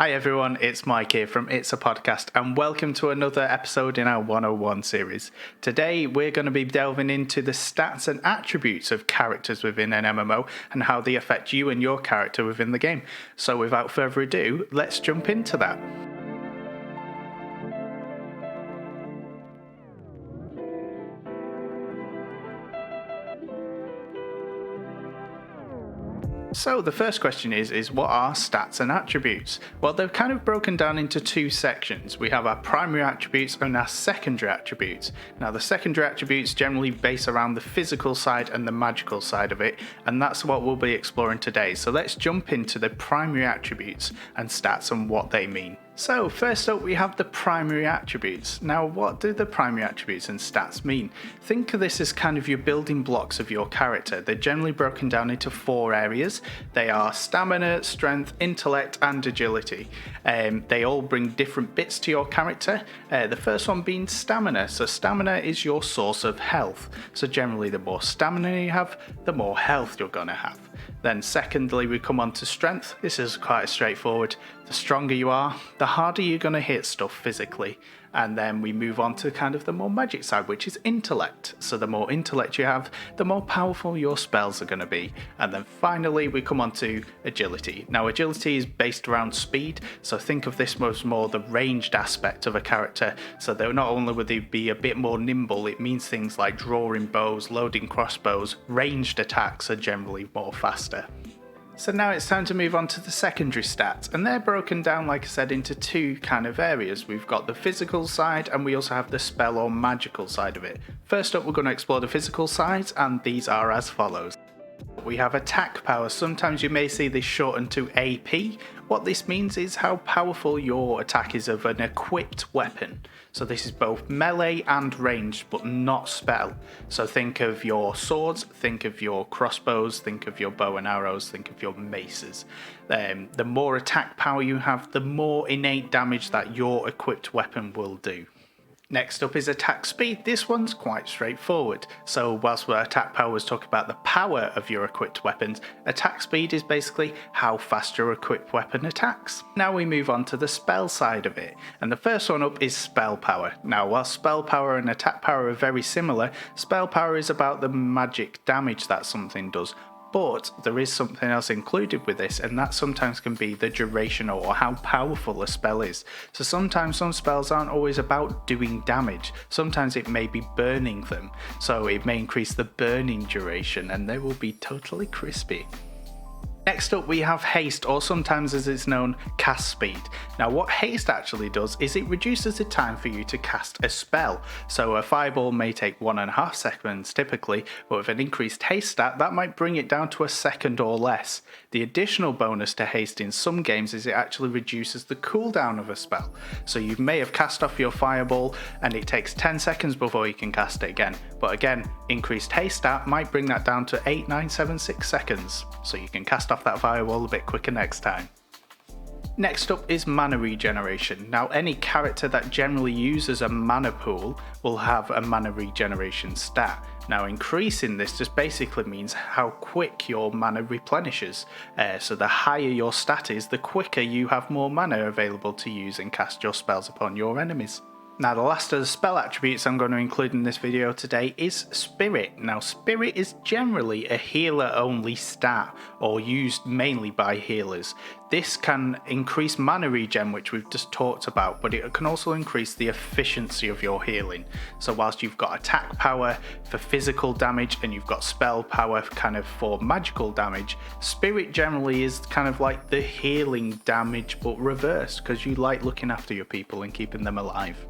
Hi everyone, it's Mike here from It's a Podcast, and welcome to another episode in our 101 series. Today we're going to be delving into the stats and attributes of characters within an MMO and how they affect you and your character within the game. So without further ado, let's jump into that. So the first question is what are stats and attributes? Well, they're kind of broken down into two sections. We have our primary attributes and our secondary attributes. Now the secondary attributes generally base around the physical side and the magical side of it, and that's what we'll be exploring today. So let's jump into the primary attributes and stats and what they mean. So first up we have the primary attributes. Now what do the primary attributes and stats mean? Think of this as kind of your building blocks of your character. They're generally broken down into four areas. They are stamina, strength, intellect and agility. They all bring different bits to your character. The first one being stamina. So stamina is your source of health. So generally the more stamina you have, the more health you're going to have. Then secondly we come on to strength. This is quite straightforward. The stronger you are, the harder you're going to hit stuff physically. And then we move on to kind of the more magic side, which is intellect. So the more intellect you have, the more powerful your spells are going to be. And then finally we come on to agility. Now agility is based around speed, so think of this as more the ranged aspect of a character. So that not only would they be a bit more nimble, it means things like drawing bows, loading crossbows. Ranged attacks are generally more faster. So now it's time to move on to the secondary stats, and they're broken down, like I said, into two kind of areas. We've got the physical side and we also have the spell or magical side of it. First up we're going to explore the physical sides, and these are as follows. We have attack power. Sometimes you may see this shortened to AP. What this means is how powerful your attack is of an equipped weapon. So this is both melee and ranged, but not spell. So think of your swords, think of your crossbows, think of your bow and arrows, think of your maces. The more attack power you have, the more innate damage that your equipped weapon will do. Next up is attack speed. This one's quite straightforward. So whilst attack power was talking about the power of your equipped weapons, attack speed is basically how fast your equipped weapon attacks. Now we move on to the spell side of it. And the first one up is spell power. Now while spell power and attack power are very similar, spell power is about the magic damage that something does. But there is something else included with this, and that sometimes can be the duration or how powerful a spell is. So sometimes some spells aren't always about doing damage. Sometimes it may be burning them. So it may increase the burning duration and they will be totally crispy. Next up we have haste, or sometimes as it's known, cast speed. Now what haste actually does is it reduces the time for you to cast a spell. So a fireball may take 1.5 seconds typically, but with an increased haste stat that might bring it down to a second or less. The additional bonus to haste in some games is it actually reduces the cooldown of a spell. So you may have cast off your fireball and it takes 10 seconds before you can cast it again. But again, increased haste stat might bring that down to 8, 9, 7, 6 seconds. So you can cast off that fireball a bit quicker next time. Next up is mana regeneration. Now any character that generally uses a mana pool will have a mana regeneration stat. Now increasing this just basically means how quick your mana replenishes. So the higher your stat is, the quicker you have more mana available to use and cast your spells upon your enemies. Now the last of the spell attributes I'm going to include in this video today is Spirit. Now Spirit is generally a healer only stat, or used mainly by healers. This can increase mana regen, which we've just talked about, but it can also increase the efficiency of your healing. So whilst you've got attack power for physical damage and you've got spell power kind of for magical damage, Spirit generally is kind of like the healing damage but reversed, because you like looking after your people and keeping them alive.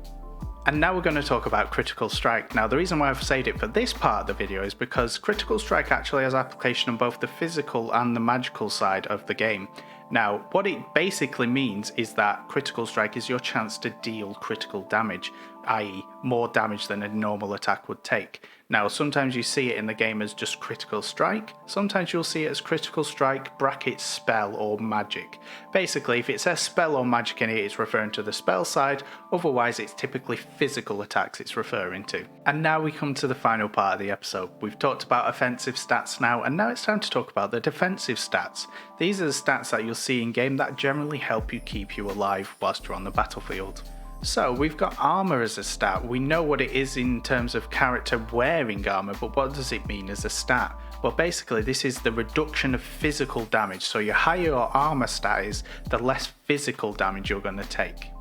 And now we're going to talk about Critical Strike. Now the reason why I've saved it for this part of the video is because Critical Strike actually has application on both the physical and the magical side of the game. Now what it basically means is that Critical Strike is your chance to deal critical damage. i.e. more damage than a normal attack would take. Now, sometimes you see it in the game as just critical strike, sometimes you'll see it as critical strike brackets spell or magic. Basically, if it says spell or magic in it, it's referring to the spell side, otherwise it's typically physical attacks it's referring to. And now we come to the final part of the episode. We've talked about offensive stats now, and now it's time to talk about the defensive stats. These are the stats that you'll see in game that generally help you keep you alive whilst you're on the battlefield. So we've got armor as a stat. We know what it is in terms of character wearing armor, but what does it mean as a stat? Well, basically this is the reduction of physical damage. So your higher your armor stat is, the less physical damage you're going to take.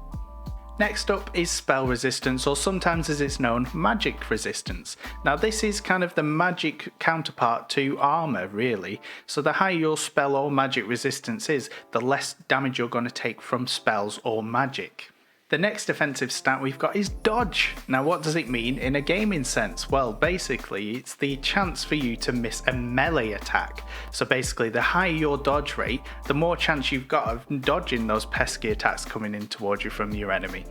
Next up is spell resistance, or sometimes as it's known, magic resistance. Now this is kind of the magic counterpart to armor really. So the higher your spell or magic resistance is, the less damage you're going to take from spells or magic. The next defensive stat we've got is dodge. Now what does it mean in a gaming sense? Well, basically it's the chance for you to miss a melee attack. So basically the higher your dodge rate, the more chance you've got of dodging those pesky attacks coming in towards you from your enemy.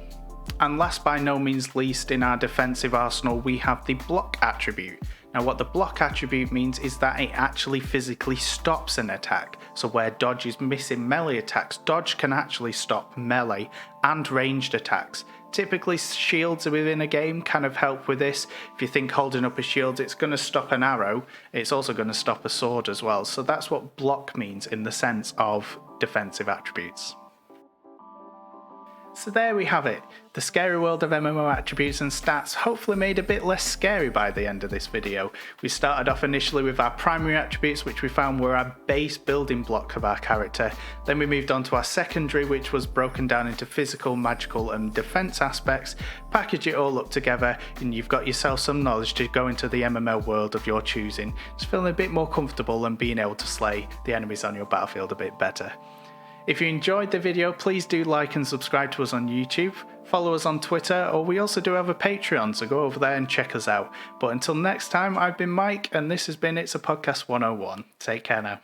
And last by no means least in our defensive arsenal, we have the block attribute. Now what the block attribute means is that it actually physically stops an attack. So where dodge is missing melee attacks, dodge can actually stop melee and ranged attacks. Typically shields within a game kind of help with this. If you think holding up a shield, it's going to stop an arrow, it's also going to stop a sword as well. So that's what block means in the sense of defensive attributes. So there we have it, the scary world of MMO attributes and stats hopefully made a bit less scary by the end of this video. We started off initially with our primary attributes, which we found were our base building block of our character. Then we moved on to our secondary, which was broken down into physical, magical and defense aspects. Package it all up together and you've got yourself some knowledge to go into the MMO world of your choosing, just feeling a bit more comfortable and being able to slay the enemies on your battlefield a bit better. If you enjoyed the video, please do like and subscribe to us on YouTube, follow us on Twitter, or we also do have a Patreon, so go over there and check us out. But until next time, I've been Mike, and this has been It's a Podcast 101. Take care now.